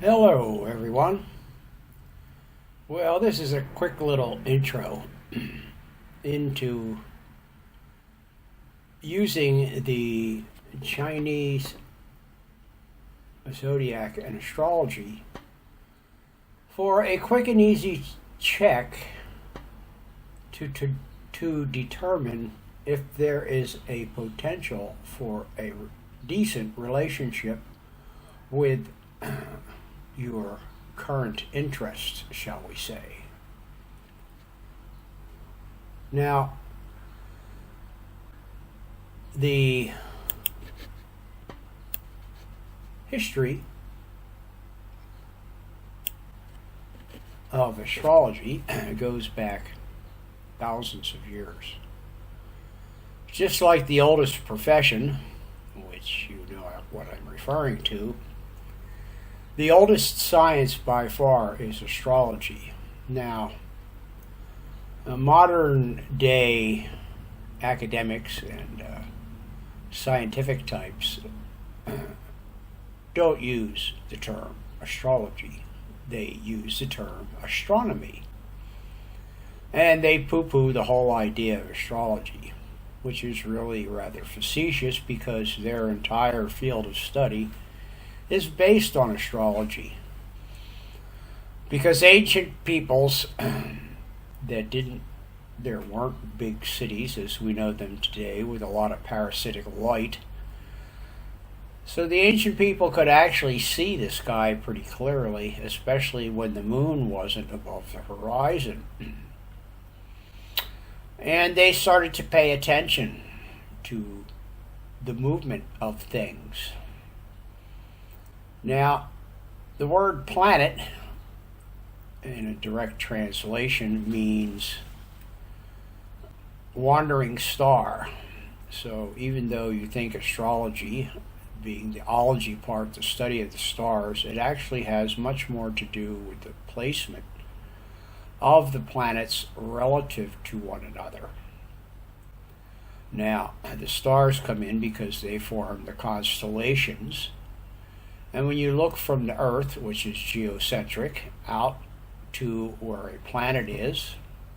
Hello, everyone. Well, this is a quick little intro into using the Chinese zodiac and astrology for a quick and easy check to determine if there is a potential for a decent relationship with your current interests, shall we say. Now, the history of astrology goes back thousands of years. Just like the oldest profession, which you know what I'm referring to, the oldest science by far is astrology. Now, modern day academics and scientific types don't use the term astrology. They use the term astronomy. And they poo-poo the whole idea of astrology, which is really rather facetious because their entire field of study is based on astrology. Because ancient peoples there weren't big cities as we know them today with a lot of parasitic light. So the ancient people could actually see the sky pretty clearly, especially when the moon wasn't above the horizon. And they started to pay attention to the movement of things. Now, the word planet, in a direct translation, means wandering star. So even though you think astrology, being the ology part, the study of the stars, it actually has much more to do with the placement of the planets relative to one another. Now, the stars come in because they form the constellations. And when you look from the Earth, which is geocentric, out to where a planet is,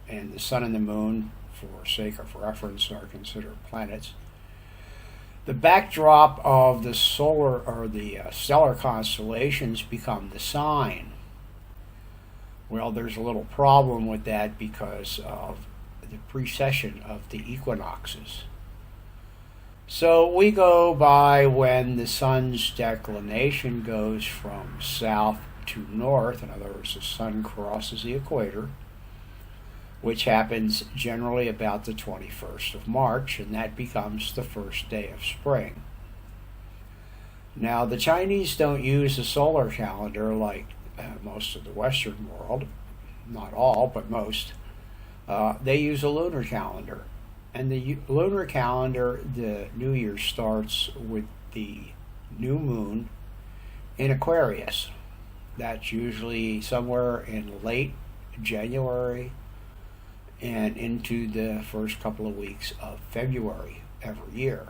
and the sun and the moon, for sake of reference, are considered planets, the backdrop of the solar or the stellar constellations become the sign. Well, there's a little problem with that because of the precession of the equinoxes. So we go by when the sun's declination goes from south to north. In other words, the sun crosses the equator, which happens generally about the 21st of March, and that becomes the first day of spring. Now, the Chinese don't use a solar calendar like most of the Western world, not all, but most. They use a lunar calendar. And the lunar calendar, the New Year starts with the new moon in Aquarius. That's usually somewhere in late January and into the first couple of weeks of February every year.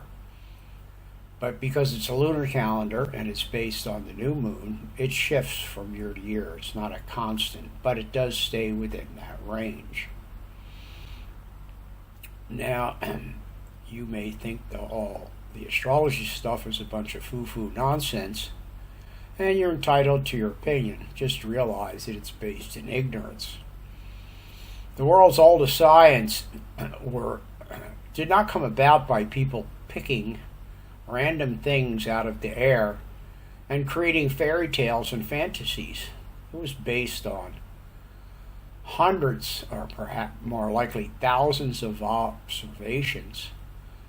But because it's a lunar calendar and it's based on the new moon, it shifts from year to year. It's not a constant, but it does stay within that range. Now, you may think the astrology stuff is a bunch of foo-foo nonsense, and you're entitled to your opinion. Just realize that it's based in ignorance. The world's oldest science did not come about by people picking random things out of the air and creating fairy tales and fantasies. It was based on hundreds, or perhaps more likely thousands of observations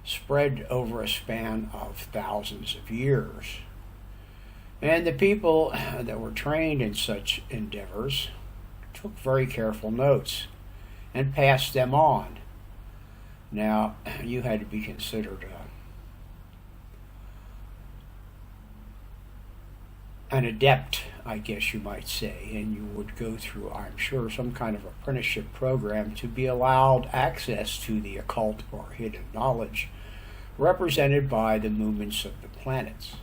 spread over a span of thousands of years. And the people that were trained in such endeavors took very careful notes and passed them on. Now, you had to be considered an adept, I guess you might say, and you would go through, I'm sure, some kind of apprenticeship program to be allowed access to the occult or hidden knowledge represented by the movements of the planets.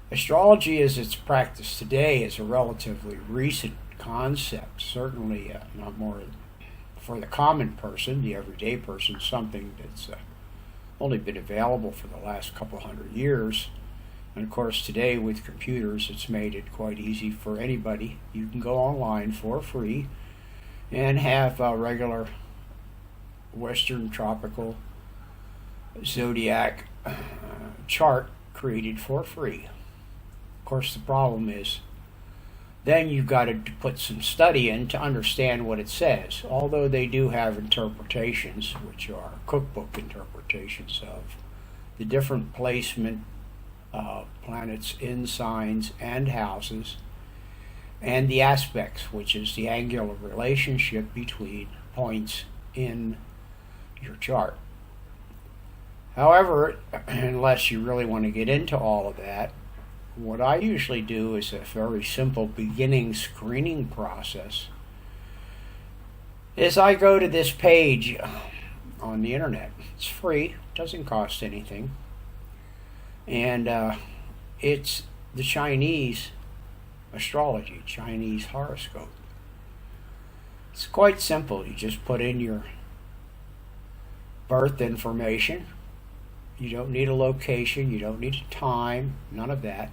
Astrology as it's practiced today is a relatively recent concept, certainly not more for the common person, the everyday person, something that's only been available for the last couple hundred years. And of course, today with computers, it's made it quite easy for anybody. You can go online for free and have a regular Western tropical zodiac chart created for free. Of course, the problem is then you've got to put some study in to understand what it says. Although they do have interpretations, which are cookbook interpretations of the different placement of planets in signs and houses, and the aspects, which is the angular relationship between points in your chart. However, unless you really want to get into all of that, what I usually do is a very simple beginning screening process. Is I go to this page on the internet. It's free, doesn't cost anything, and it's the Chinese astrology, Chinese horoscope. It's quite simple. You just put in your birth information. You don't need a location, you don't need a time, none of that.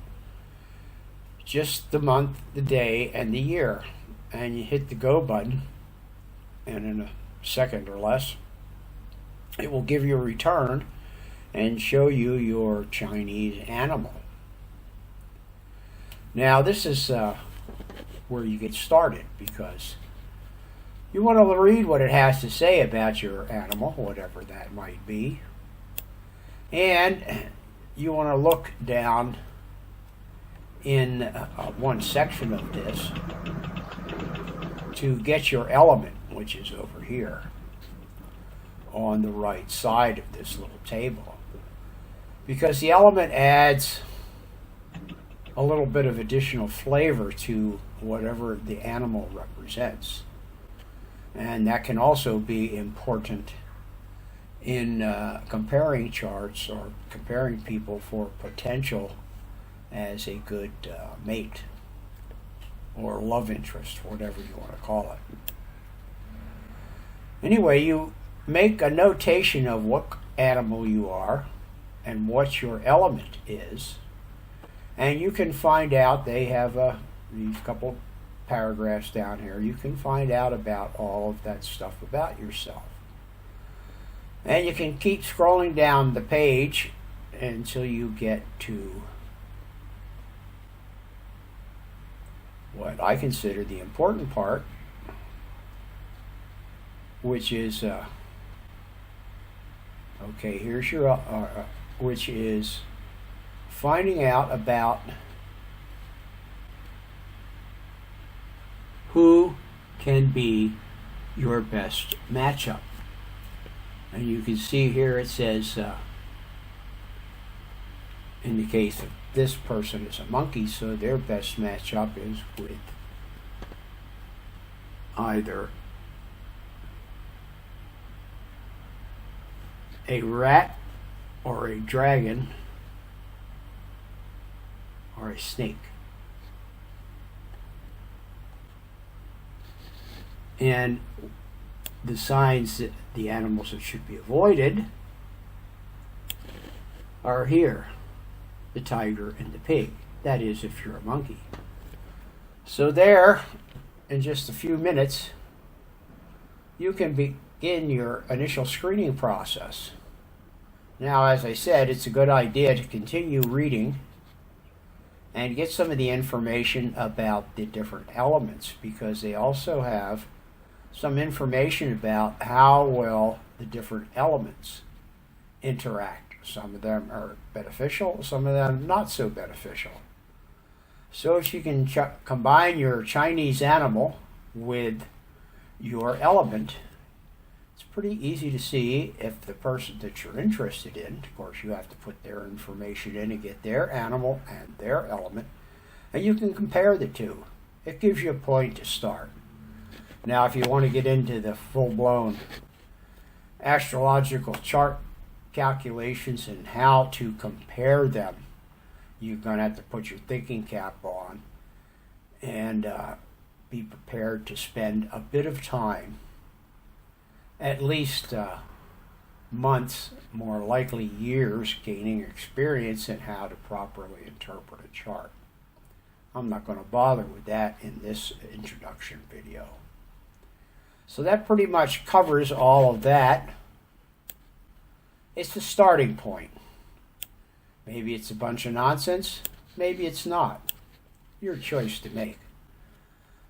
Just the month, the day, and the year. And you hit the go button, and in a second or less, it will give you a return and show you your Chinese animal. Now, this is where you get started, because you want to read what it has to say about your animal, whatever that might be. And you want to look down in one section of this to get your element, which is over here on the right side of this little table. Because the element adds a little bit of additional flavor to whatever the animal represents. And that can also be important in comparing charts or comparing people for potential as a good mate or love interest, whatever you want to call it. Anyway, you make a notation of what animal you are and what your element is, and you can find out, they have these couple paragraphs down here, you can find out about all of that stuff about yourself. And you can keep scrolling down the page until you get to what I consider the important part, which is okay, here's your which is finding out about who can be your best matchup. And you can see here it says, in the case of this person is a monkey, so their best matchup is with either a rat or a dragon or a snake. And the signs that the animals that should be avoided are here, the tiger and the pig. That is, if you're a monkey. So there, in just a few minutes, you can begin your initial screening process. Now, as I said, it's a good idea to continue reading and get some of the information about the different elements, because they also have some information about how well the different elements interact. Some of them are beneficial, some of them not so beneficial. So if you can combine your Chinese animal with your element, it's pretty easy to see if the person that you're interested in, of course you have to put their information in and get their animal and their element, and you can compare the two. It gives you a point to start. Now, if you want to get into the full-blown astrological chart calculations and how to compare them you're going to have to put your thinking cap on and be prepared to spend a bit of time, at least months, more likely years, gaining experience in how to properly interpret a chart. I'm not going to bother with that in this introduction video. So that pretty much covers all of that. It's the starting point. Maybe it's a bunch of nonsense. Maybe it's not. Your choice to make.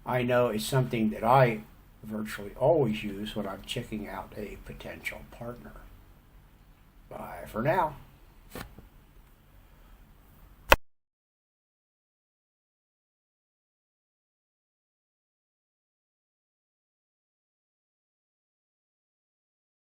I know it's something that I virtually always use when I'm checking out a potential partner. Bye for now.